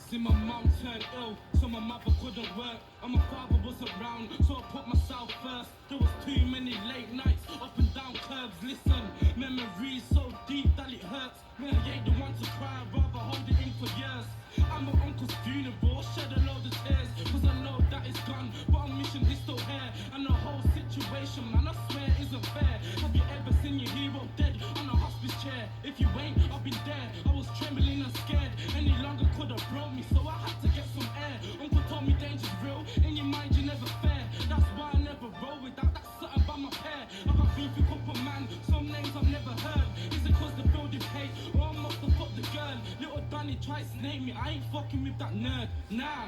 See my mum turned ill, so my mother couldn't work, and my father wasn't around, so I put myself first. There was too many late nights, up and down curbs. Listen, memories so deep that it hurts. Me, I ain't the one to cry, I'd rather hold it in for years. At my uncle's funeral, shed a load of tears, cause I know that it's gone, but our mission is still here. And the whole situation, man, I swear isn't fair. Have you ever seen your hero dead on a hospice chair? If you ain't, I've been there. I was trembling and scared, any longer could have broke me, so I had to get some air. Uncle told me danger's real, in your mind you're never fair. That's why I never roll with that, that's something by my pair. I got beef with couple man, some names I've never heard. Is it cause the building hate, or I must have fucked the girl? Little Danny tried to snake me, I ain't fucking with that nerd. Nah,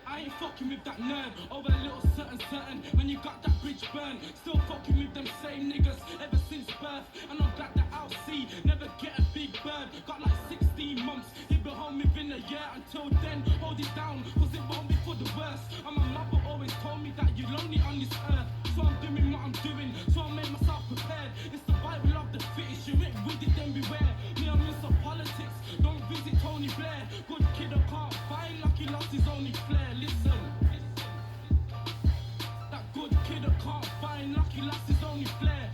I ain't fucking with that nerd. Over a little certain, when you got that bridge burned. Still fucking with them same niggas ever since birth. And I'm glad that I'll see, never get a big bird. Got like 16 months, he'll be home within a year. Until then, hold it down, cause it won't be for the worst. And my mother always told me that you're lonely on this earth. So I'm doing what I'm doing, so I make myself prepared. It's the Bible of the fittest, you ain't with it, then beware. Me, I'm in some politics, don't visit Tony Blair. Good kid, I can't find, lucky lost his only flair. Listen, that good kid I can't find, lucky lost his only flair.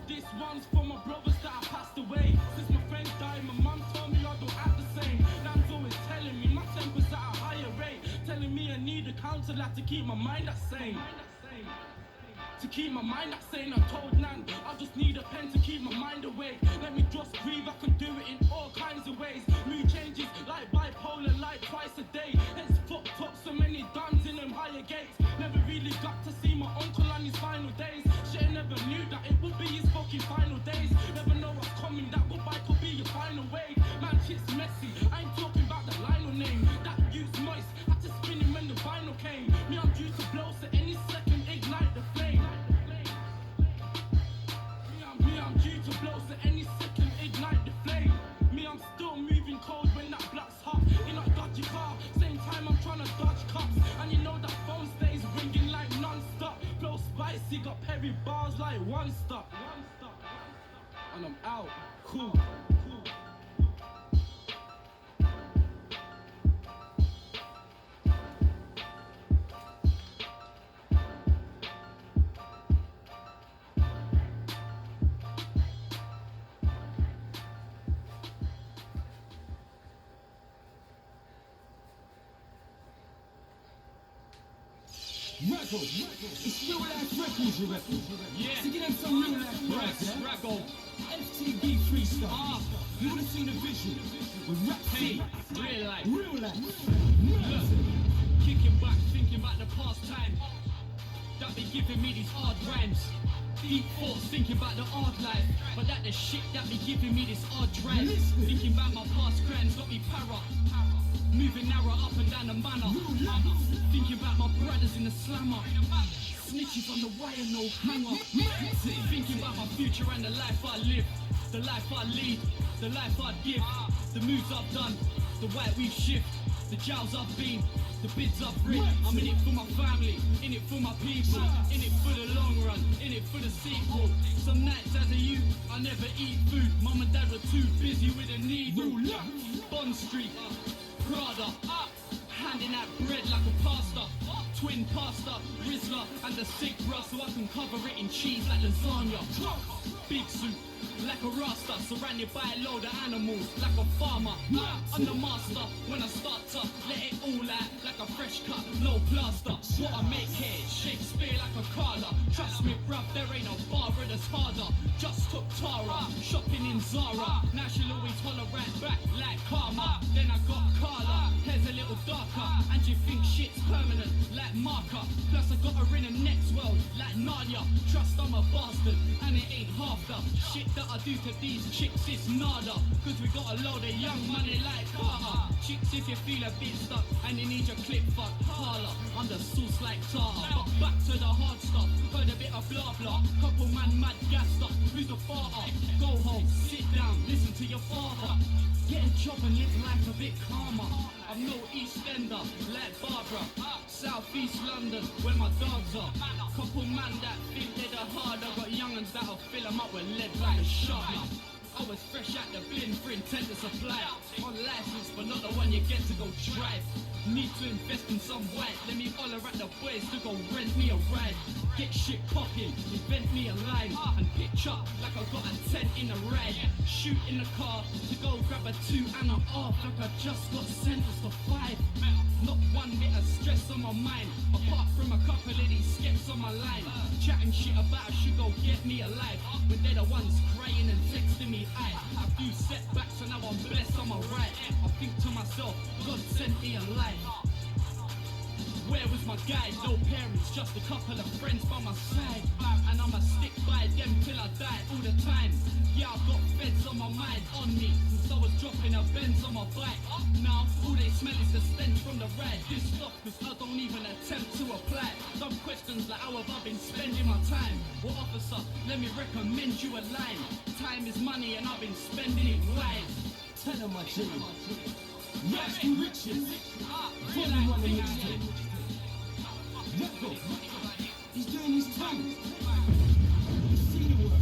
This one's for my brothers that have passed away. Since my friend died, my mum told me I don't act the same. Nan's always telling me my temper's at a higher rate, telling me I need a counselor to keep my mind that same. To keep my mind that sane, I told Nan I just need a pen to keep my mind awake. Let me just breathe, I can do it in all kinds of ways. Mood changes like bipolar, like twice a day. Heads fucked up, so many dams in them higher gates. Never really got to see my uncle on his final days. Shit, I never knew that it would be his fucking final days. Never know what's coming, that goodbye could be your final wave. Man, shit's messy, I ain't talking about the Lionel name. That youth's moist, had to spin him when the vinyl came. Me, I'm due to blow, so any second ignite the flame. I'm due to blow, so any second ignite the flame. Me, I'm still moving cold when that black's hot. In a dodgy car, same time I'm trying to dodge cops. And you know that phone stays ringing like non-stop. Flow spicy, got Perry bars like one stop. And I'm out, cool. Records. It's real life records, you reckon? Yeah. To get them some real life price, yeah? Raggle. FTB freestyle. You wanna see the vision with rap Hey, real life. Real life. Look, kicking back, thinking about the past time. That be giving me these hard rhymes. Deep thoughts, thinking about the hard life. But that the shit that be giving me this hard drive. Thinking about my past crimes, got me para. Moving narrow up and down the manor. Thinking about my brothers in the slammer. Snitches on the wire, no hanger. Thinking about my future and the life I live. The life I lead, the life I give. The moves I've done, the way we've shift. The jails I've been, the bids I've rid. I'm in it for my family, in it for my people. In it for the long run, in it for the sequel. Some nights as a youth, I never eat food. Mum and dad were too busy with a needle. Bond Street, Prada, handing out bread like a pastor. Twin pasta, Rizzler and the sick bra, so I can cover it in cheese like lasagna. Big suit, like a rasta, surrounded by a load of animals, like a farmer. I'm the master when I start to let it all out like a fresh cut, no plaster. What I make here, Shakespeare like a Carla. Trust me, bruv, there ain't no barber that's harder. Just took Tara, shopping in Zara. Now she'll always holler right back like karma. Then I got Carla, hair's a little darker, and you think shit's permanent like marker. Plus I got her in the next world like Narnia. Trust I'm a bastard, and it ain't half the shit that I do to these chicks, it's nada. Cause we got a load of young money like Carter. Chicks, if you feel a bit stuck and you need your clip fucked, holla. I'm the sauce like tartar. But back to the hard stuff, heard a bit of blah blah. Couple man mad gassed up, who's the father? Go home, sit down, listen to your father. Get a job and live life a bit calmer. I'm no East Ender, like Barbara. South East London, where my dogs are. Couple man that think they're the hard. I got young'uns that'll fill them up with lead like a shotgun. I was fresh out the bin for intent to supply. On license, but not the one you get to go drive. Need to invest in some white. Let me holler at the boys to go rent me a ride. Get shit popping, invent me a line, and pitch up like I got a 10 in a ride. Shoot in the car to go grab a 2 and I'm off like I just got sentenced to 5. Not one bit of stress on my mind, apart from a couple of these skets on my line. Chatting shit about I should go get me alive, when they're the ones crying and texting me. A few setbacks and now I'm blessed on my right. I think to myself, God sent me a life. Where was my guide? No parents, just a couple of friends by my side. And I'ma stick by them till I die all the time. Yeah, I've got feds on my mind, on me, since I was dropping a Benz on my bike. Now, all they smell is the stench from the ride. This stuff, cause I don't even attempt to apply. Some questions like how have I been spending my time? Well, officer, let me recommend you a line. Time is money and I've been spending it wise. Tell him my G. Rags to riches. Volume 1 and mixtape. Let go. He's doing his tongue. You see the word.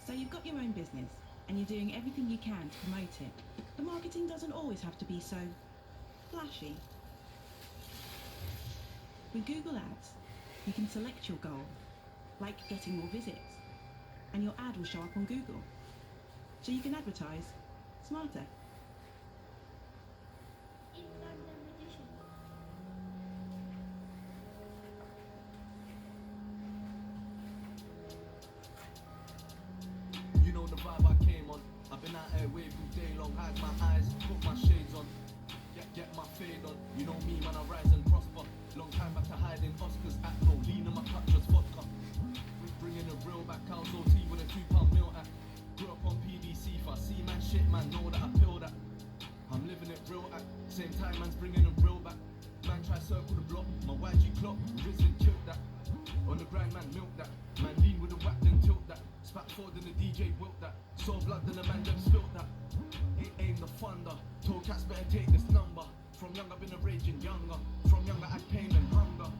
So you've got your own business, and you're doing everything you can to promote it. The marketing doesn't always have to be so flashy. With Google Ads, you can select your goal, like getting more visits, and your ad will show up on Google. So you can advertise smarter. You know the vibe I came on. I've been out here waving day long, hide my eyes, put my shades on. Get my fade on. You know me, man, I rise and prosper. Long time back to hiding Oscars at no lean in my cup, just vodka. Bringing a real back, cows OT with a £2 meal at. Grew up on PDC, if I see man shit, man, know that I feel that. I'm living it real at. Same time, man's bringing a real back. Man try circle the block, my YG clock, risen, killed that. On the grind, man, milk that. Man lean with a whack, then tilt that. Spat forward and the DJ wilt that. Saw blood, then the man them spilt that. It ain't the thunder. Told cats better take this number. From young I've been a raging younger. From young I had pain and hunger.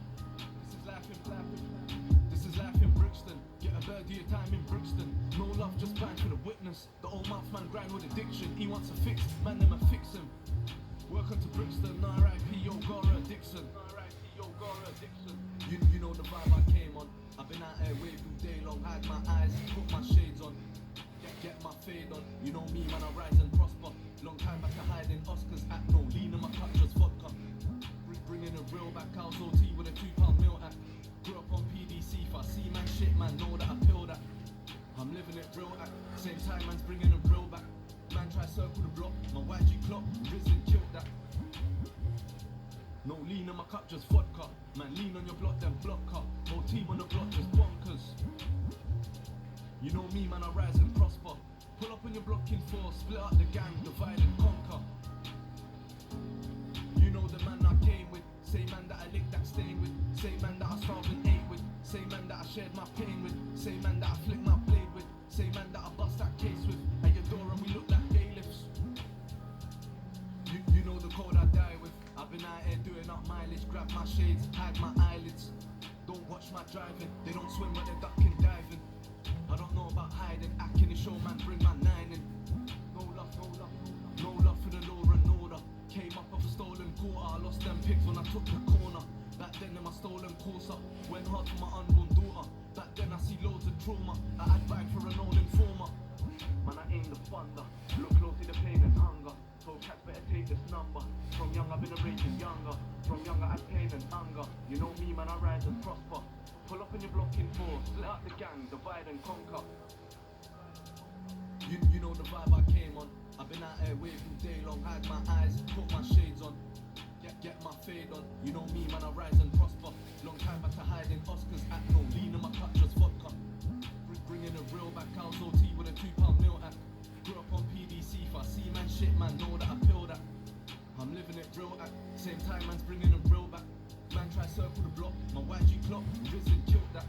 This is life in This is life in Brixton. Get a third of your time in Brixton. No love, just bang for the witness. The old mouth man grind with addiction. He wants a fix, man them a fix him. Welcome to Brixton, R.I.P. Yo Gora Dixon. R.I.P. Yo Gora Dixon. You know the vibe I came on. I've been out here waving day long, hide my eyes, put my shades on. Get my fade on. You know me, man, I rise and prosper. Long time back to hiding Oscars at no lean in my cup, just vodka. Bringing a real back, cows OT with a £2 meal at. Grew up on PDC, if I see man shit, man, know that I feel that. I'm living it real at. Same time, man's bringing a real back. Man try circle the block, my YG clock, risen, killed that. No lean in my cup, just vodka. Man, lean on your block, then block her. No team on the block, just bonkers. You know me, man, I rise and prosper. Pull up on your block in four, split up the gang, divide and conquer. You know the man I came with, same man that I licked that stain with, same man that I starved and ate with, same man that I shared my pain with, same man that I flicked my blade with, same man that I bust that case with. At your door and we look like bailiffs. You know the code I die with. I've been out here doing up mileage, grab my shades, hide my eyelids. Don't watch my driving, they don't swim but they're ducking diving. I don't know about hiding, acting the show man, bring my 9 in. No love, no love, no love for the law and order. Came up off a stolen quarter, I lost them pigs when I took the corner. Back then in my stolen course up, went hard for my unborn daughter. Back then I see loads of trauma, I had bag for an old informer. Man, I aim the thunder, look close to the pain and hunger. Told cats better take this number. From young I've been a raging younger. From young I had pain and hunger. You know me, man, I rise and prosper. Pull up in your block in four, split up the gang, divide and conquer. You know the vibe I came on. I've been out here waving day long, hide my eyes, put my shades on. Get my fade on. You know me, man, I rise and prosper. Long time back to hiding Oscars at no lean in my cup, just vodka. Bringing a real back, cows OT with a £2 meal at. Grew up on PDC, if I see man shit, man, know that I feel that. I'm living it real at. Same time, man's bringing a real back. Man try circle the block, my YG clock, risen, killed that.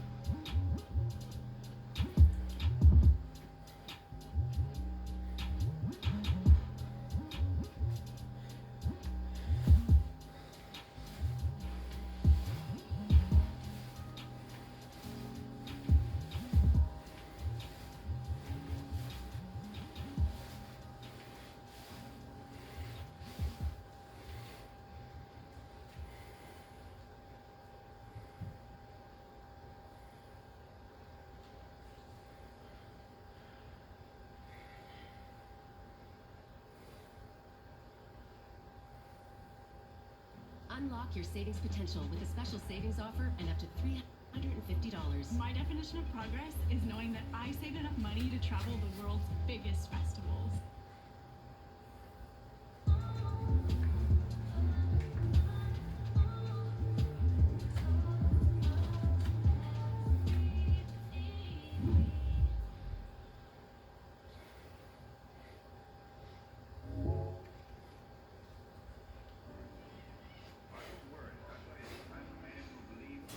Unlock your savings potential with a special savings offer and up to $350. My definition of progress is knowing that I saved enough money to travel the world's biggest festivals.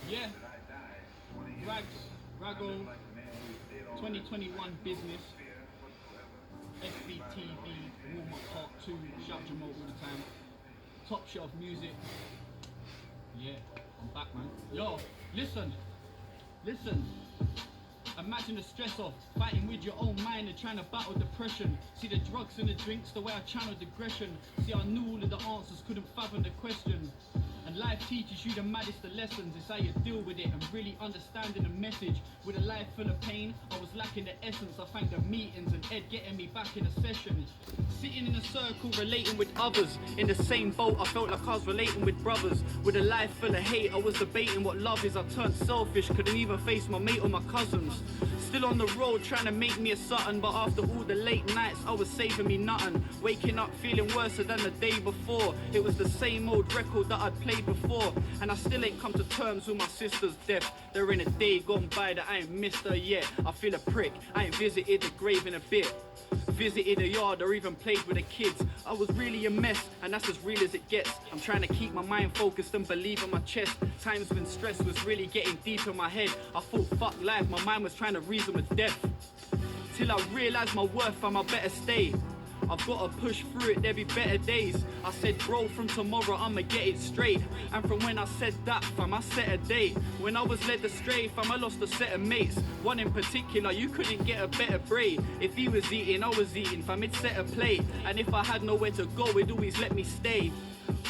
Yeah, Rago 2021 business, SBTV, warm-up part 2, shout Jamal all the time, top shelf music, yeah, I'm back man. Yo, listen, imagine the stress of fighting with your own mind and trying to battle depression. See the drugs and the drinks, the way I channeled aggression. See I knew all of the answers, couldn't fathom the question. And life teaches you the maddest of lessons. It's how you deal with it and really understanding the message. With a life full of pain, I was lacking the essence. I thank the meetings and Ed getting me back in a session. Sitting in a circle, relating with others. In the same boat, I felt like I was relating with brothers. With a life full of hate, I was debating what love is. I turned selfish, couldn't even face my mate or my cousins. Still on the road, trying to make me a Sutton. But after all the late nights, I was saving me nothing. Waking up feeling worse than the day before. It was the same old record that I'd played before. And I still ain't come to terms with my sister's death. There ain't a day gone by that I ain't missed her yet. I feel a prick, I ain't visited the grave in a bit. Visited a yard or even played with the kids. I was really a mess, and that's as real as it gets. I'm trying to keep my mind focused and believe in my chest. Times when stress was really getting deep in my head. I thought fuck life, my mind was trying to reason with death. Till I realised my worth and my better stay. I've got to push through it, there'll be better days. I said bro, from tomorrow I'ma get it straight. And from when I said that fam, I set a date. When I was led astray fam, I lost a set of mates. One in particular, you couldn't get a better braid. If he was eating, I was eating fam, he'd set a plate. And if I had nowhere to go, he'd always let me stay.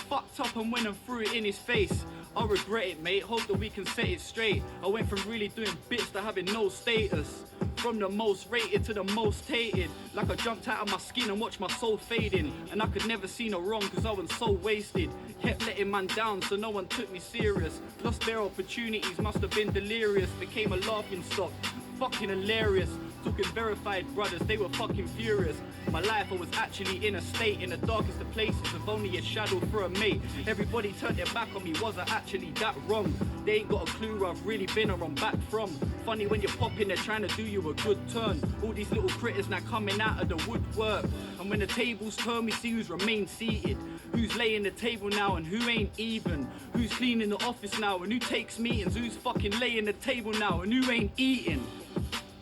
Fucked up and went and threw it in his face. I regret it mate, hope that we can set it straight. I went from really doing bits to having no status. From the most rated to the most hated. Like I jumped out of my skin and watched my soul fading. And I could never see no wrong cause I was so wasted. Kept letting man down so no one took me serious. Lost their opportunities, must have been delirious. Became a laughing stock, fucking hilarious. Talking verified brothers, they were fucking furious. My life, I was actually in a state in the darkest of places with only a shadow for a mate. Everybody turned their back on me, was I actually that wrong? They ain't got a clue where I've really been or I'm back from. Funny when you're popping, they're trying to do you a good turn. All these little critters now coming out of the woodwork. And when the tables turn, we see who's remained seated. Who's laying the table now and who ain't even. Who's cleaning the office now and who takes meetings. Who's fucking laying the table now and who ain't eating.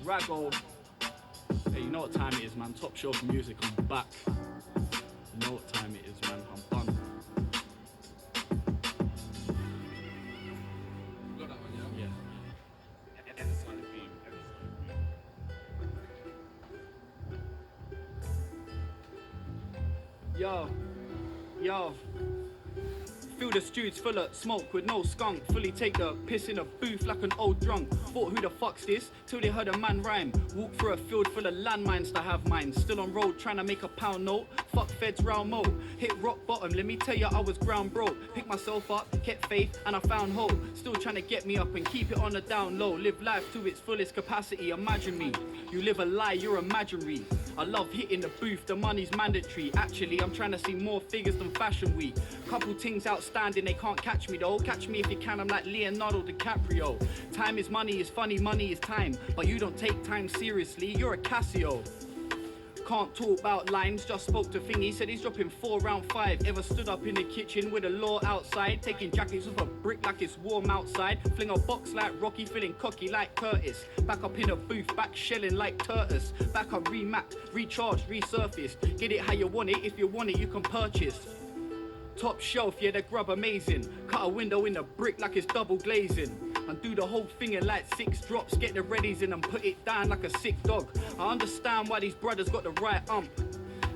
Rago. Hey, you know what time it is, man. Top shelf music, I'm back. You know what time it is, man. I'm done. You got that one, yeah? Yeah. Yo. Feel the streets full of smoke with no skunk. Fully take the piss in a booth like an old drunk. Thought who the fuck's this? Till they heard a man rhyme. Walk through a field full of landmines to have mine. Still on road trying to make a pound note. Fuck feds round mo. Hit rock bottom, let me tell ya I was ground broke. Picked myself up, kept faith and I found hope. Still trying to get me up and keep it on the down low. Live life to its fullest capacity, imagine me. You live a lie, you're imaginary. I love hitting the booth, the money's mandatory. Actually, I'm trying to see more figures than Fashion Week. Couple things outstanding, they can't catch me though. Catch me if you can, I'm like Leonardo DiCaprio. Time is money, is funny, money is time. But you don't take time seriously, you're a Casio. Can't talk about lines, just spoke to Thingy, said he's dropping 4 round 5. Ever stood up in the kitchen with a law outside, taking jackets off a brick like it's warm outside. Fling a box like Rocky, feeling cocky like Curtis. Back up in a booth, back shelling like Turtus. Back up remapped, recharged, resurfaced. Get it how you want it, if you want it you can purchase. Top shelf, yeah, the grub amazing. Cut a window in the brick like it's double glazing. And do the whole thing in like 6 drops. Get the readies in and put it down like a sick dog. I understand why these brothers got the right ump.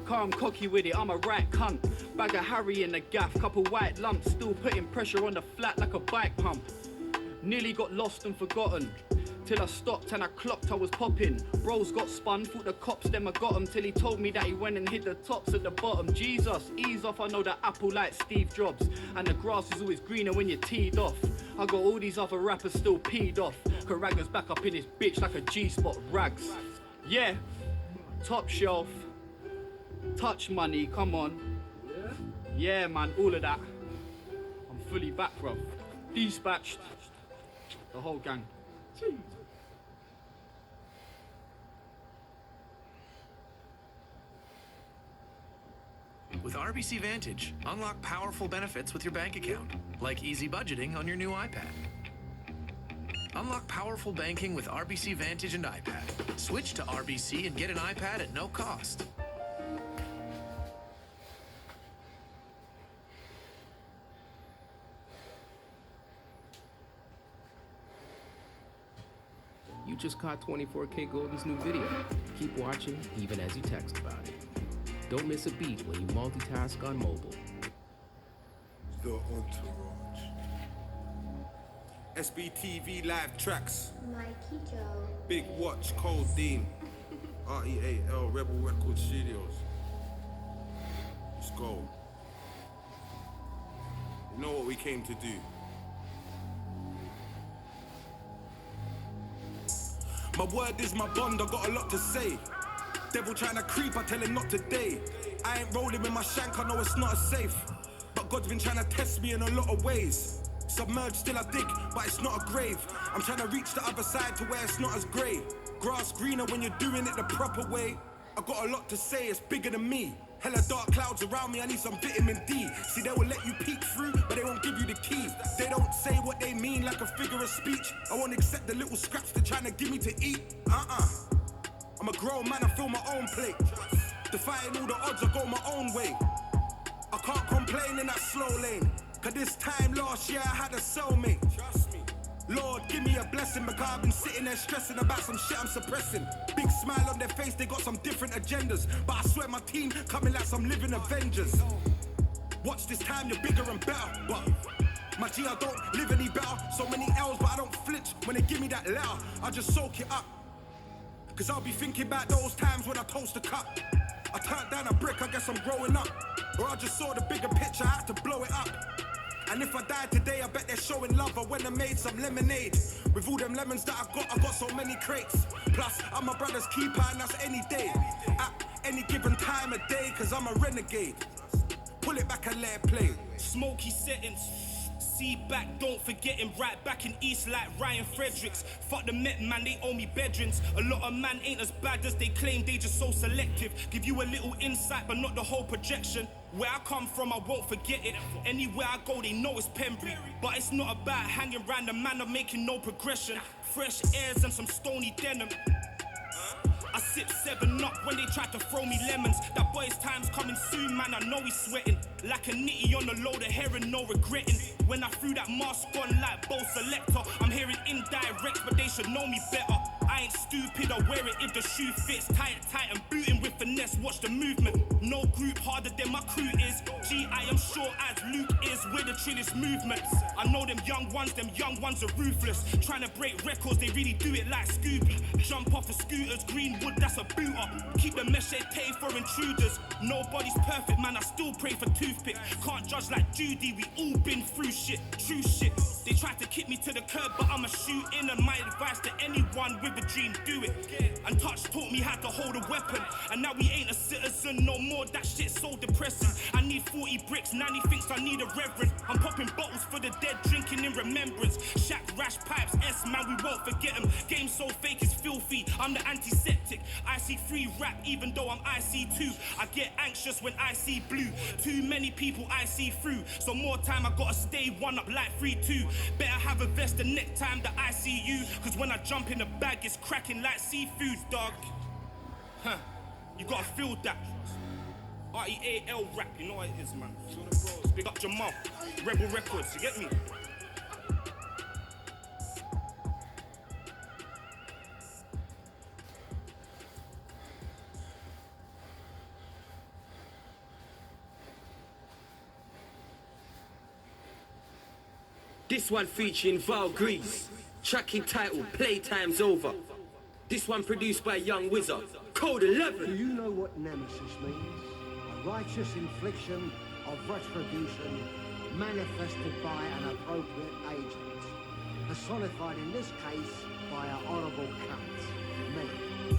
Car, I'm cocky with it, I'm a right cunt. Bag of Harry in the gaff, couple white lumps. Still putting pressure on the flat like a bike pump. Nearly got lost and forgotten. till I stopped and I clocked I was popping. Bros got spun, thought the cops them I got him till he told me that he went and hid the tops at the bottom. Jesus, ease off, I know that apple like Steve Jobs, and the grass is always greener when you're teed off. I got all these other rappers still peed off. Karaga's back up in his bitch like a G-spot rags. Yeah, top shelf, touch money, come on. Yeah man, all of that. I'm fully back, bro. Dispatched, the whole gang. With RBC Vantage, unlock powerful benefits with your bank account, like easy budgeting on your new iPad. Unlock powerful banking with RBC Vantage and iPad. Switch to RBC and get an iPad at no cost. You just caught 24K Golden's new video. Keep watching even as you text about it. Don't miss a beat when you multitask on mobile. The Entourage. SBTV live tracks. Mikey Joe. Big Watch, Codeine. REAL, Rebel Record Studios. Let's go. You know what we came to do. My word is my bond, I got a lot to say. Devil trying to creep, I tell him not today. I ain't rolling with my shank, I know it's not as safe. But God's been trying to test me in a lot of ways. Submerged, still I dig, but it's not a grave. I'm trying to reach the other side to where it's not as grey. Grass greener when you're doing it the proper way. I got a lot to say, it's bigger than me. Hella dark clouds around me, I need some vitamin D. See, they will let you peek through, but they won't give you the keys. They don't say what they mean like a figure of speech. I won't accept the little scraps they're trying to give me to eat. I'm a grown man, I fill my own plate. Defying all the odds, I go my own way. I can't complain in that slow lane. Cause this time last year I had a cellmate. Trust me. Lord, give me a blessing, because I've been sitting there stressing about some shit I'm suppressing. Big smile on their face, they got some different agendas. But I swear my team coming like some living Avengers. Watch this time, you're bigger and better. But my G, I don't live any better. So many L's, but I don't flinch when they give me that letter. I just soak it up. Cause I'll be thinking about those times when I toast a cup. I turned down a brick, I guess I'm growing up. Or I just saw the bigger picture, I had to blow it up. And if I die today, I bet they're showing love. I went and made some lemonade. With all them lemons that I got so many crates. Plus, I'm my brother's keeper and that's any day. At any given time of day, cause I'm a renegade. Pull it back and let it play. Smoky settings. See back, don't forget him. Right back in East like Ryan Fredericks. Fuck the Met man, they owe me bedrooms. A lot of man ain't as bad as they claim, they just so selective. Give you a little insight but not the whole projection. Where I come from, I won't forget it. Anywhere I go, they know it's Pembury. But it's not about hanging round the man of making no progression. Fresh airs and some stony denim. I sip 7 up when they try to throw me lemons. That boy's time's coming soon, man, I know he's sweating. Like a nitty on a load of heron, no regretting. When I threw that mask on like Bo Selector, I'm hearing indirects, but they should know me better. I ain't stupid, I wear it if the shoe fits. Tight and booting with finesse, watch the movement. No group harder than my crew is. G, I am sure as Luke is with the trillest movements. I know them young ones are ruthless. Trying to break records, they really do it like Scooby. Jump off of scooters, Greenwood, that's a booter. Keep the machete for intruders. Nobody's perfect, man, I still pray for toothpick. Can't judge like Judy, we all been through shit, true shit. They tried to kick me to the curb, but I'ma shoot in. And my advice to anyone with a dream, do it. And Touch taught me how to hold a weapon. And now we ain't a citizen no more, that shit's so depressing. I need 40 bricks, Nanny thinks I need a reverend. I'm popping bottles for the dead, drinking in remembrance. Shack, rash pipes, S-man, we won't forget them. Game so fake, it's filthy, I'm the antiseptic. I see free rap, even though I'm IC2. I get anxious when I see blue. Too many people I see through. So more time, I gotta stay one up like 3-2. Better have a vest the next time that I see you. Cause when I jump in the bag, it's cracking like seafood, dog. Huh, you gotta feel that. REAL rap, you know what it is, man. Big up Jamal, Rebel Records, you get me? This one featuring Val Grease, Tracking title, Playtime's Over. This one produced by Young Wizard. Code 11. Do you know what nemesis means? A righteous infliction of retribution manifested by an appropriate agent. Personified in this case by an honourable cunt, me.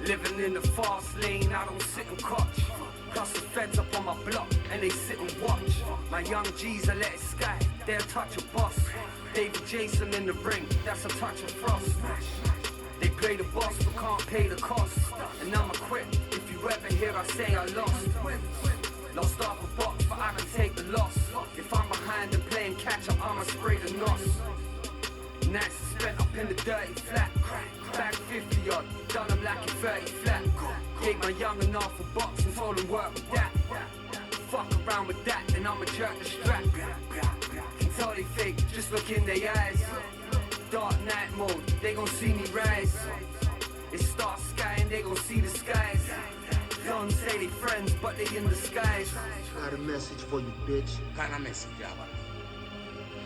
Living in the fast lane, I don't sit and coach. Plus the feds up on my block and they sit and watch. My young G's are let it sky, they're a touch of boss. David Jason in the ring, that's a touch of frost. They play the boss but can't pay the cost. And I'ma quit if you ever hear I say I lost. Lost off a box but I don't take the loss. If I'm behind and playing catch up, I'ma spray the nos. Nights spent up in the dirty flat. Back 50 odd, done them like a 30 flat. Gave my young enough a box and told him work with that. Fuck around with that and I'ma jerk the strap. Can tell they fake, just look in their eyes. Dark night mode, they gon' see me rise. It's dark sky and they gon' see the skies. Don't say they friends, but they in disguise. Got a message for you, bitch. Kind of message, Jabba.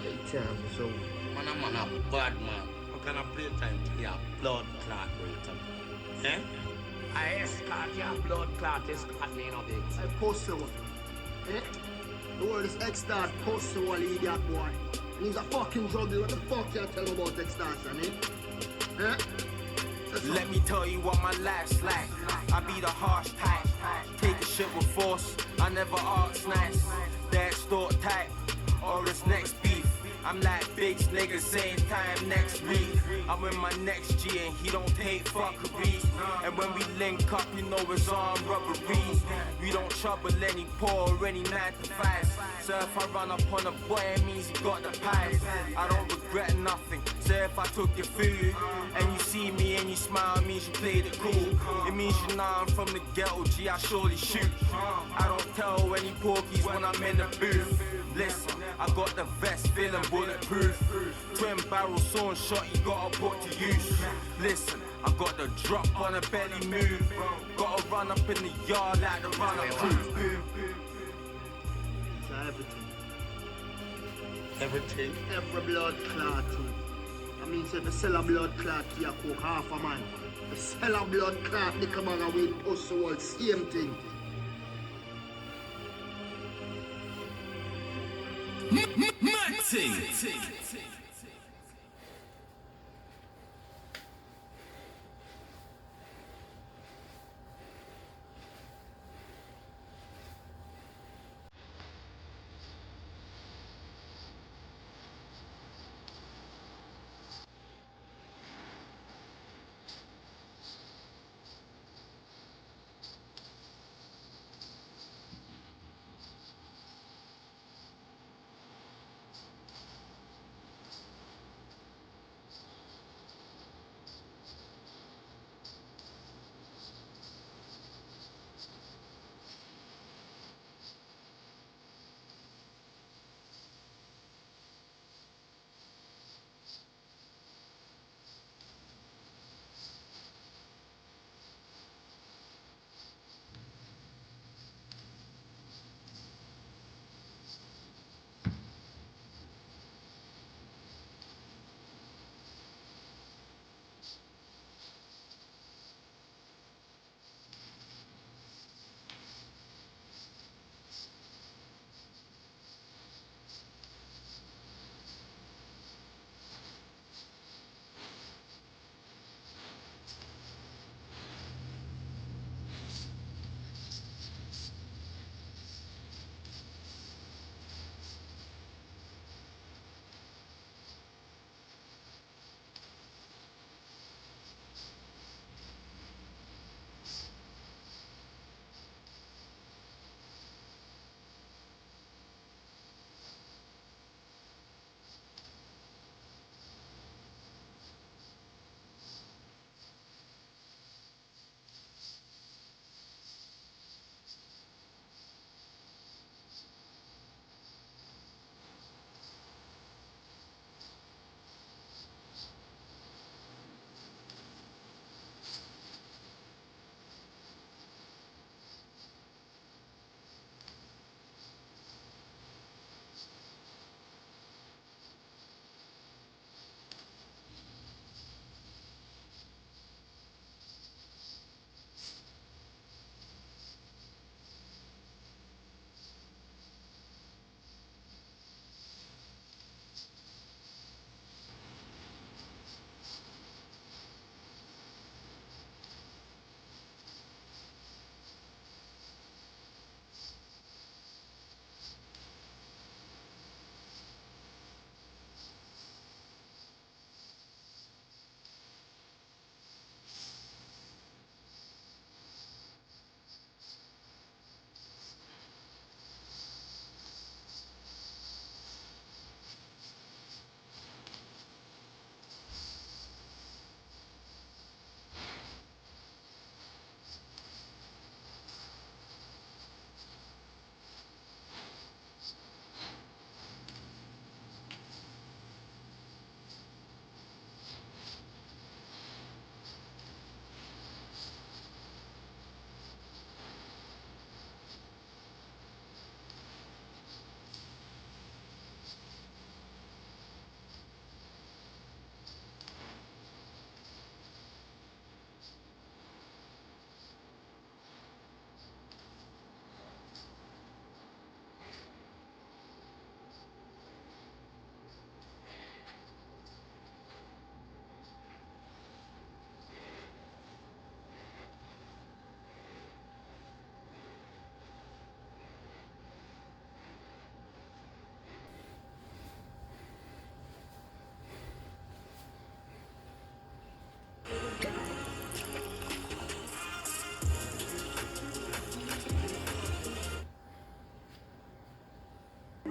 Playtime is over. Man, a bad man. How can I play time to your blood clot break? Eh? I escort your blood clot, escort me in a bit. I post one. Eh? The word is X-Star, post one, idiot boy. And he's a fucking druggie. What the fuck you tell him about X-Star, eh? Eh? Let me tell you what my life's like. I be the harsh type. Take a shit with force. I never ask nice. That store type. Or it's next beef. I'm like big niggas same time next week. I'm with my next G and he don't take fuckery. And when we link up, you know it's on rubbery. We don't trouble any poor or any 9 to 5. So if I run up on a boy, it means he got the pies. I don't regret nothing. So if I took your food and you see me and you smile, it means you played it cool. It means you know I'm from the ghetto, G, I surely shoot. I don't tell any porkies when I'm in the booth. Listen, I got the vest feeling bulletproof. Twin barrel sawn shot, you gotta put to use. Listen, I got the drop on a belly move. Gotta run up in the yard like the runner crew. Everything. Everything? Every blood clot thing. I mean, if you sell a blood clot, you cook half a man. If you sell a blood clot, they come out with post all same thing. Matty.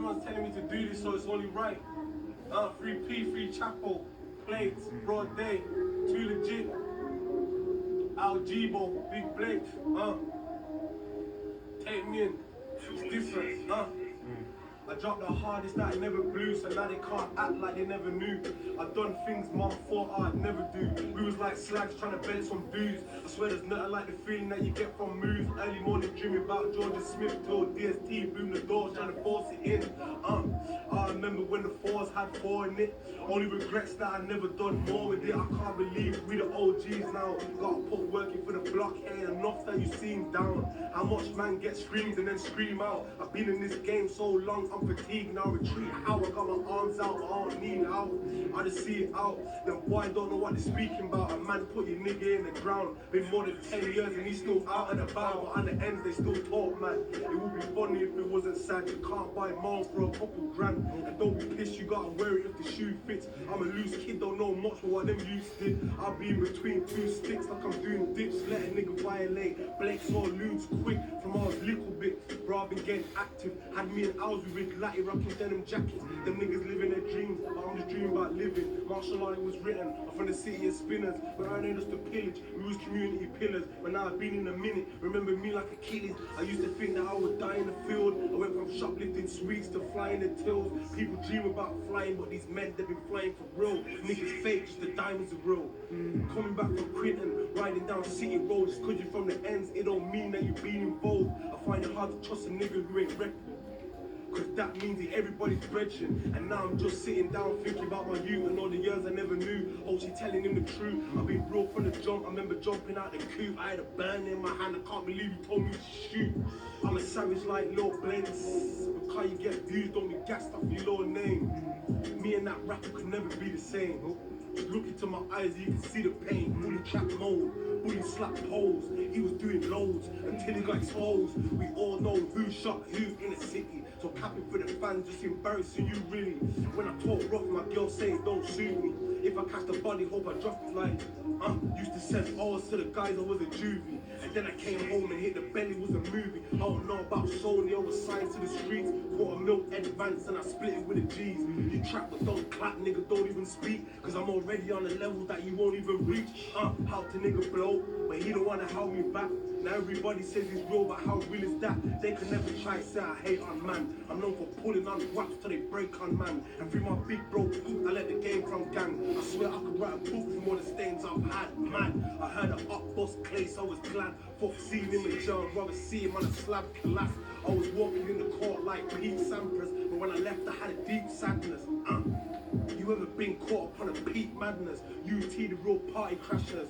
everyone's telling me to do this, so it's only right. 3P, 3 chapel, plates, broad day, too legit. Al Jibo, big Blake, take me in, it's different, I dropped the hardest that I never blew, so now they can't act like they never knew. I done things mom thought I'd never do. We was like slags trying to bend some dudes. I swear there's nothing like the feeling that you get from moves. Early morning dreaming about Georgia Smith till DST boom the door trying to force it in. I remember when the fours had 4 in it. Only regrets that I never done more with it. I can't believe we the OGs now. Gotta put working for the block, ain't enough that you seem down. How much man gets screams and then scream out. I've been in this game so long, I'm fatigued now, retreat how I got my arms out, I don't need out. I just see it out. Then boy don't know what they're speaking about. A man put your nigga in the ground. Been more than 10 years and he's still out and about. But on the ends they still talk, man. It would be funny if it wasn't sad. You can't buy mom for a couple grand. And don't be pissed, you gotta wear it if the shoe fits. I'm a loose kid, don't know much for what them youths did. I'll be in between 2 sticks like I'm doing dips. Let a nigga violate. Blake saw lewds quick from I was little bit. Bro, I've been getting active. Had me and Owls with Latty rocking denim jackets. Them niggas living their dreams, but I'm just dreaming about living. Martial art was written, I'm from the city of spinners. But I ain't just to pillage, we was community pillars. But now I've been in a minute, remember me like a kid. I used to think that I would die in the field. I went from shoplifting sweets to flying the tills. People dream about flying, but these men, they've been flying for real. Niggas fake, just the diamonds are real. Coming back from Quinton, riding down city roads. Just cause you're from the ends, it don't mean that you've been involved. I find it hard to trust a nigga who ain't reputable. Cause that means that everybody's brethren. And now I'm just sitting down thinking about my youth and all the years I never knew. Oh, she telling him the truth. I've been real from the jump. I remember jumping out the coop. I had a burn in my hand. I can't believe you told me to shoot. I'm a savage like Lil Blades. Because you get views, don't be gassed off your little name. Me and that rapper could never be the same. Just look into my eyes, you can see the pain. Bully trap mode, bully slap holes. He was doing loads until he got exposed. We all know who shot who in the city. So capping for the fans, just embarrassing you really. When I talk rough, my girl says don't shoot me. If I catch the body, hope I drop it like. Used to send O's to the guys, I was a juvie. And then I came home and hit the belly, was a movie. I don't know about Sony, I was signed to the streets. Bought a milk advance and I split it with the G's. You trap but don't clap, nigga, don't even speak. Cause I'm already on a level that you won't even reach. How to nigga blow, but he don't wanna hold me back. Now everybody says he's real, but how real is that? They can never try to say I hate on man. I'm known for pulling on wax till they break on man. And through my big bro poop, I let the game from gang. I swear I could write a book from all the stains I've had, man. I heard an up boss clay, so I was glad. Fuck seeing him in jail, rather see him on a slab collapse. I was walking in the court like Pete Sampras, but when I left I had a deep sadness. You ever been caught up on a peak madness? UT the real party crashers.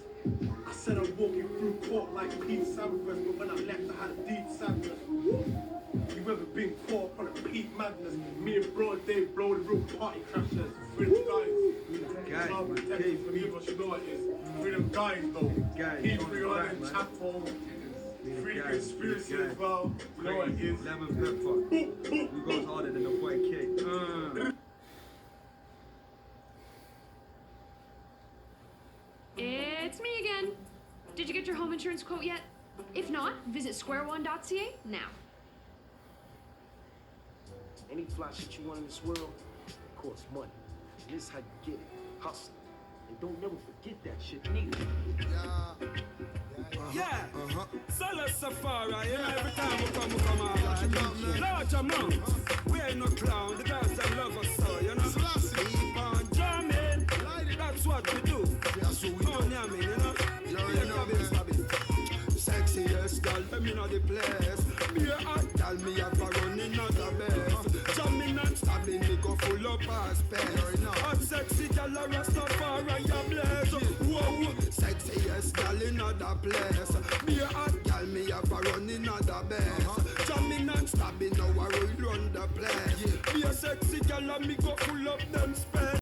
I said I'm walking through court like Pete Sampras, but when I left I had a deep sadness. You ever been caught up on a peak madness? Me and Broad Day blow the real party crashers. Freedom guys. I'll protect you for you, but you know what it is. Freedom guys though. He free on that chapel. Free conspiracy as well. You know what it is. 11th pepper. Who goes harder than the boy K? It's me again. Did you get your home insurance quote yet? If not, visit squareone.ca now. Any fly shit you want in this world, it costs money. And this is how you get it. Hustle. And don't never forget that shit neither. Yeah, Solo Safari, you know, every time we come out like large amount. We ain't no clown, the girls that love us so, you know. Keep on jamming, that's what we do. That's what we do. Oh, yeah, you know. Sexiest girl, let me know the place. Be a hot girl, me have a running out the best. Jamming and stabbing, me go full up our space. Hot sexy girl, a Rastafari, you bless. Whoa, sexiest girl in other place. Be a hot girl, me have a running out the best. Jamming and stabbing, now I will run the place. Be a sexy girl, and me go full up them space.